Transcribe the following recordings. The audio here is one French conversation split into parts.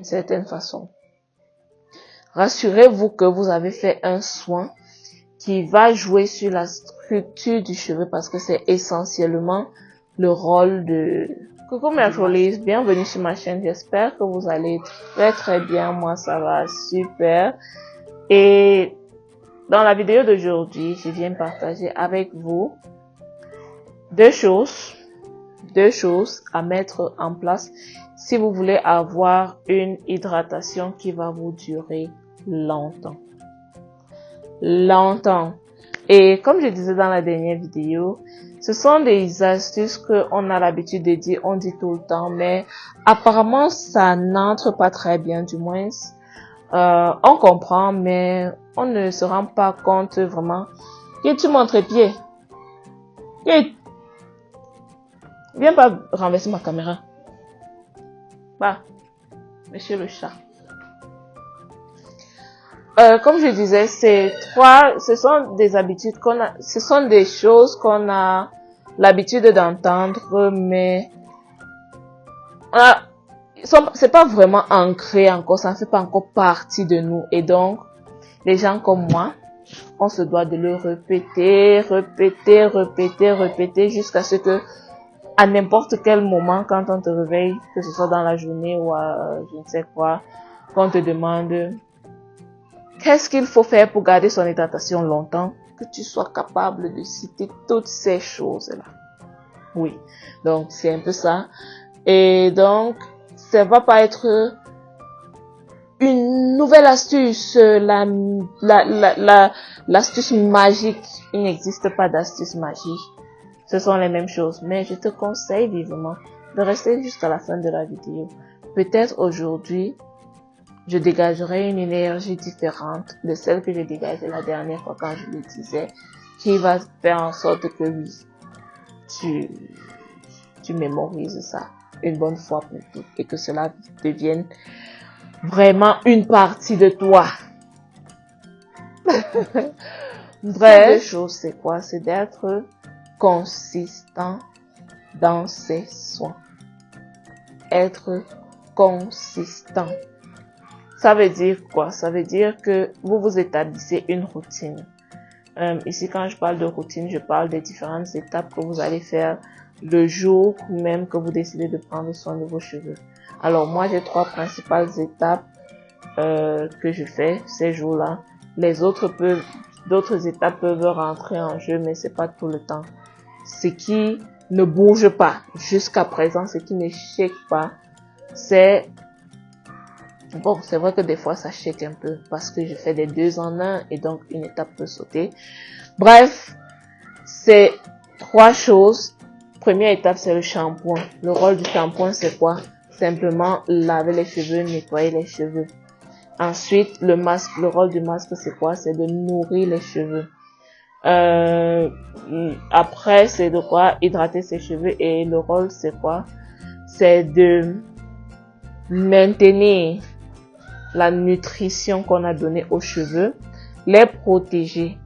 d'une certaine façon. Rassurez-vous que vous avez fait un soin qui va jouer sur la structure du cheveu parce que c'est essentiellement le rôle de... Coucou mes Jolies, bienvenue sur ma chaîne, j'espère que vous allez très bien, moi ça va super. Et dans la vidéo d'aujourd'hui, je viens partager avec vous deux choses à mettre en place si vous voulez avoir une hydratation qui va vous durer longtemps. Et comme je disais dans la dernière vidéo, ce sont des astuces qu'on a l'habitude de dire, on dit tout le temps, mais apparemment ça n'entre pas très bien, du moins on comprend, mais on ne se rend pas compte vraiment. Tu montres pied. Viens pas renverser ma caméra. Bah, monsieur le chat. Comme je disais, ce sont des habitudes ce sont des choses qu'on a l'habitude d'entendre, mais c'est pas vraiment ancré encore, ça ne fait pas encore partie de nous. Et donc, les gens comme moi, on se doit de le répéter jusqu'à ce que, à n'importe quel moment, quand on te réveille, que ce soit dans la journée ou je ne sais quoi, qu'on te demande qu'est-ce qu'il faut faire pour garder son hydratation longtemps, que tu sois capable de citer toutes ces choses-là. Oui, donc c'est un peu ça. Et donc, ça va pas être une nouvelle astuce, l'astuce magique. Il n'existe pas d'astuce magique. Ce sont les mêmes choses, mais je te conseille vivement de rester jusqu'à la fin de la vidéo. Peut-être aujourd'hui, je dégagerai une énergie différente de celle que je dégageais la dernière fois quand je le disais, qui va faire en sorte que oui, tu mémorises ça une bonne fois pour toutes et que cela devienne vraiment une partie de toi. Bref, la chose c'est quoi? C'est d'être consistant dans ses soins. Être consistant. Ça veut dire quoi? Ça veut dire que vous établissez une routine. Ici, quand je parle de routine, je parle des différentes étapes que vous allez faire le jour même que vous décidez de prendre soin de vos cheveux. Alors, moi, j'ai 3 principales étapes que je fais ces jours-là. D'autres étapes peuvent rentrer en jeu, mais c'est pas tout le temps. Ce qui ne bouge pas jusqu'à présent, ce qui ne shake pas, c'est... Bon, c'est vrai que des fois, ça shake un peu parce que je fais des 2 en 1 et donc une étape peut sauter. Bref, c'est 3 choses. Première étape, c'est le shampoing. Le rôle du shampoing, c'est quoi? Simplement laver les cheveux, nettoyer les cheveux. Ensuite, le masque. Le rôle du masque, c'est quoi? C'est de nourrir les cheveux. Après, c'est de quoi? Hydrater ses cheveux. Et le rôle, c'est quoi? C'est de maintenir la nutrition qu'on a donnée aux cheveux, les protéger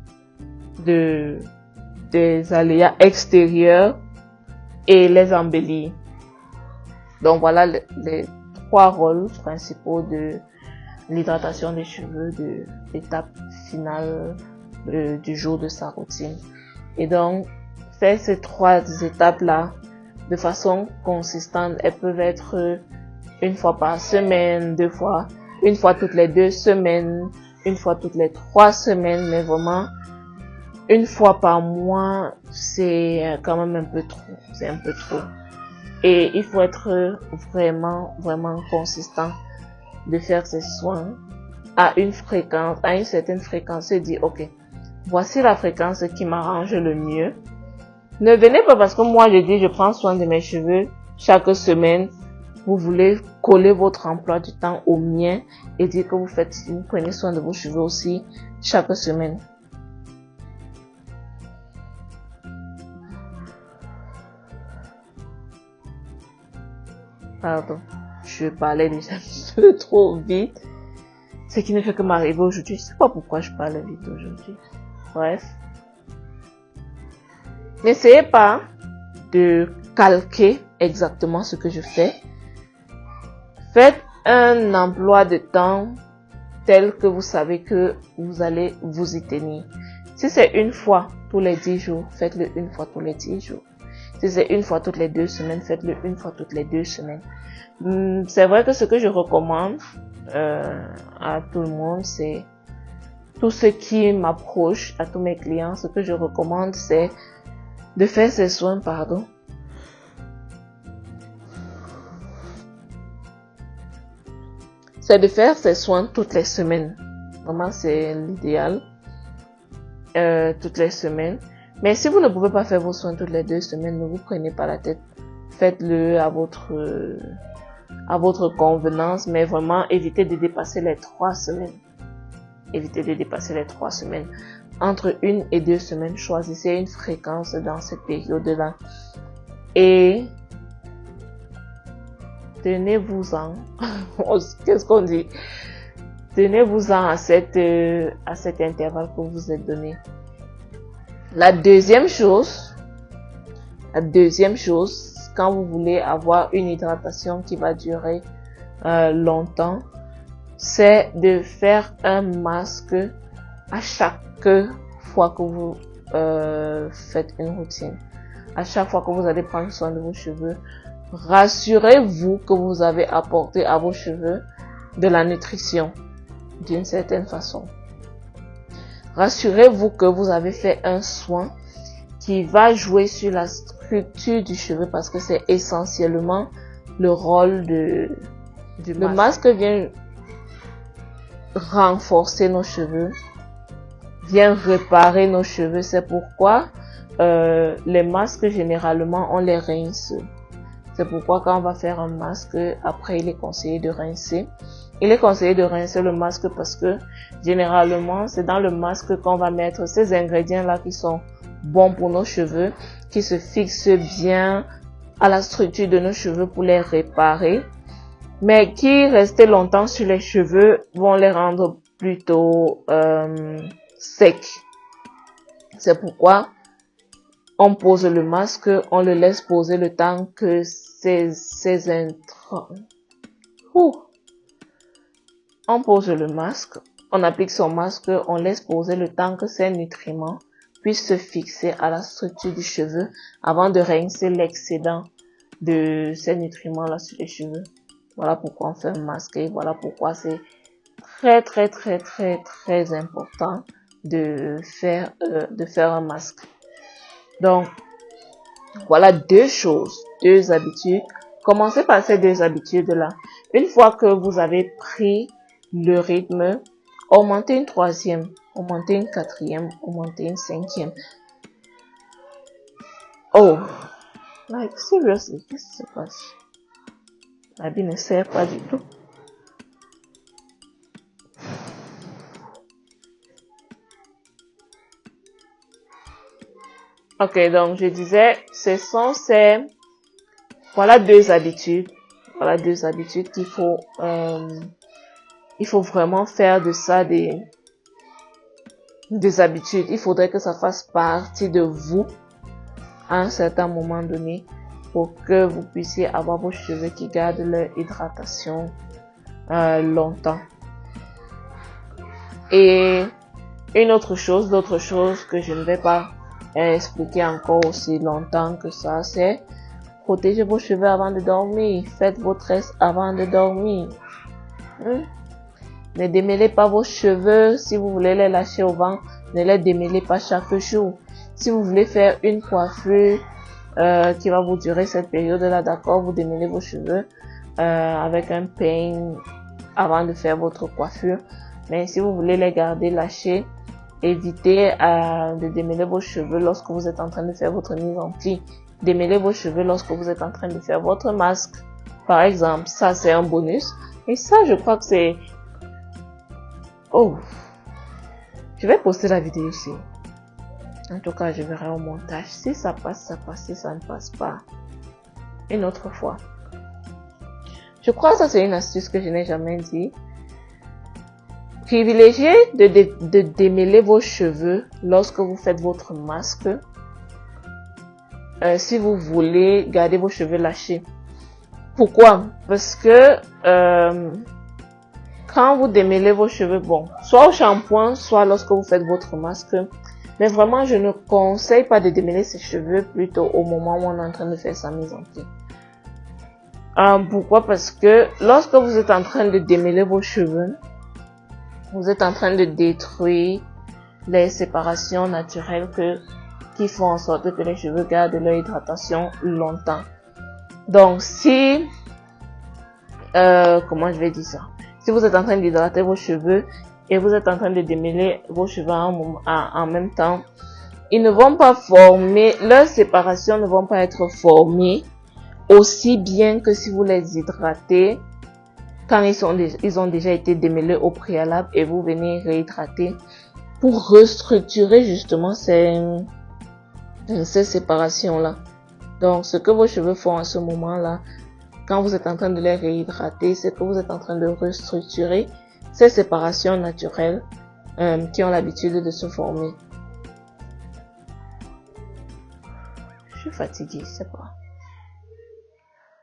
des aléas extérieurs et les embellir. Donc voilà les 3 rôles principaux de l'hydratation des cheveux, de l'étape finale du jour de sa routine. Et donc, faire ces 3 étapes-là de façon consistante. Elles peuvent être une fois par semaine, 2 fois, une fois toutes les 2 semaines, une fois toutes les 3 semaines, mais vraiment, une fois par mois, c'est quand même un peu trop. C'est un peu trop. Et il faut être vraiment consistant de faire ces soins à une certaine fréquence et dire, ok, voici la fréquence qui m'arrange le mieux. Ne venez pas parce que moi je dis je prends soin de mes cheveux chaque semaine. Vous voulez coller votre emploi du temps au mien et dire que vous prenez soin de vos cheveux aussi chaque semaine. Pardon, je parlais déjà un peu trop vite. Ce qui ne fait que m'arriver aujourd'hui. Je sais pas pourquoi je parle vite aujourd'hui. Bref. N'essayez pas de calquer exactement ce que je fais. Faites un emploi de temps tel que vous savez que vous allez vous y tenir. Si c'est une fois tous les 10 jours, faites-le une fois tous les 10 jours. Si c'est une fois toutes les 2 semaines, faites-le une fois toutes les 2 semaines. C'est vrai que ce que je recommande à tout le monde, c'est tout ce qui m'approche, à tous mes clients, ce que je recommande, c'est de faire ces soins, c'est de faire ces soins toutes les semaines. Vraiment, c'est l'idéal. Toutes les semaines. Mais si vous ne pouvez pas faire vos soins toutes les 2 semaines, ne vous prenez pas la tête. Faites-le à votre convenance, mais vraiment évitez de dépasser les 3 semaines. Évitez de dépasser les 3 semaines. Entre 1 et 2 semaines, choisissez une fréquence dans cette période-là. Et tenez-vous-en. Qu'est-ce qu'on dit? Tenez-vous-en à cet intervalle que vous êtes donné. La deuxième chose, quand vous voulez avoir une hydratation qui va durer longtemps, c'est de faire un masque à chaque fois que vous faites une routine. À chaque fois que vous allez prendre soin de vos cheveux, rassurez-vous que vous avez apporté à vos cheveux de la nutrition d'une certaine façon. Rassurez-vous que vous avez fait un soin qui va jouer sur la structure du cheveu parce que c'est essentiellement le rôle du masque. Le masque vient renforcer nos cheveux, vient réparer nos cheveux. C'est pourquoi les masques, généralement, on les rince. C'est pourquoi quand on va faire un masque, après il est conseillé de rincer. Il est conseillé de rincer le masque parce que généralement, c'est dans le masque qu'on va mettre ces ingrédients-là qui sont bons pour nos cheveux, qui se fixent bien à la structure de nos cheveux pour les réparer, mais qui, restés longtemps sur les cheveux, vont les rendre plutôt secs. C'est pourquoi on pose le masque, on le laisse poser le temps que ces intrants... On pose le masque, on applique son masque, on laisse poser le temps que ces nutriments puissent se fixer à la structure du cheveu avant de rincer l'excédent de ces nutriments-là sur les cheveux. Voilà pourquoi on fait un masque et voilà pourquoi c'est très important de faire un masque. Donc, voilà 2 choses, 2 habitudes. Commencez par ces 2 habitudes-là. Une fois que vous avez pris le rythme, augmentez une 3e, augmentez une 4e, augmentez une 5e. Oh, like seriously, qu'est-ce qui se passe? La vie ne sert pas du tout. Ok, donc je disais, voilà 2 habitudes. Voilà 2 habitudes qu'il faut, il faut vraiment faire de ça des habitudes. Il faudrait que ça fasse partie de vous à un certain moment donné pour que vous puissiez avoir vos cheveux qui gardent leur hydratation longtemps. Et d'autres choses que je ne vais pas expliquer encore aussi longtemps que ça, c'est protéger vos cheveux avant de dormir. Faites vos tresses avant de dormir. Ne démêlez pas vos cheveux. Si vous voulez les lâcher au vent, ne les démêlez pas chaque jour. Si vous voulez faire une coiffure qui va vous durer cette période-là, d'accord, vous démêlez vos cheveux avec un peigne avant de faire votre coiffure. Mais si vous voulez les garder lâchés, évitez de démêler vos cheveux lorsque vous êtes en train de faire votre mise en pli. Démêlez vos cheveux lorsque vous êtes en train de faire votre masque. Par exemple, ça c'est un bonus. Et ça, je crois que c'est... Oh, je vais poster la vidéo ici. En tout cas, je verrai au montage. Si ça passe, ça passe. Si ça ne passe pas, une autre fois. Je crois que ça c'est une astuce que je n'ai jamais dit. Privilégiez de démêler vos cheveux lorsque vous faites votre masque. Si vous voulez garder vos cheveux lâchés. Pourquoi? Parce que quand vous démêlez vos cheveux, bon, soit au shampoing, soit lorsque vous faites votre masque, mais vraiment, je ne conseille pas de démêler ses cheveux plutôt au moment où on est en train de faire sa mise en pli. Pourquoi? Parce que lorsque vous êtes en train de démêler vos cheveux, vous êtes en train de détruire les séparations naturelles qui font en sorte que les cheveux gardent leur hydratation longtemps. Donc, si, comment je vais dire ça? Si vous êtes en train d'hydrater vos cheveux et vous êtes en train de démêler vos cheveux en même temps, ils ne vont pas former, leurs séparations ne vont pas être formées aussi bien que si vous les hydratez quand ils ont déjà été démêlés au préalable et vous venez réhydrater pour restructurer justement ces séparations-là. Donc, ce que vos cheveux font à ce moment-là, quand vous êtes en train de les réhydrater, c'est que vous êtes en train de restructurer ces séparations naturelles qui ont l'habitude de se former. Je suis fatiguée, c'est pas.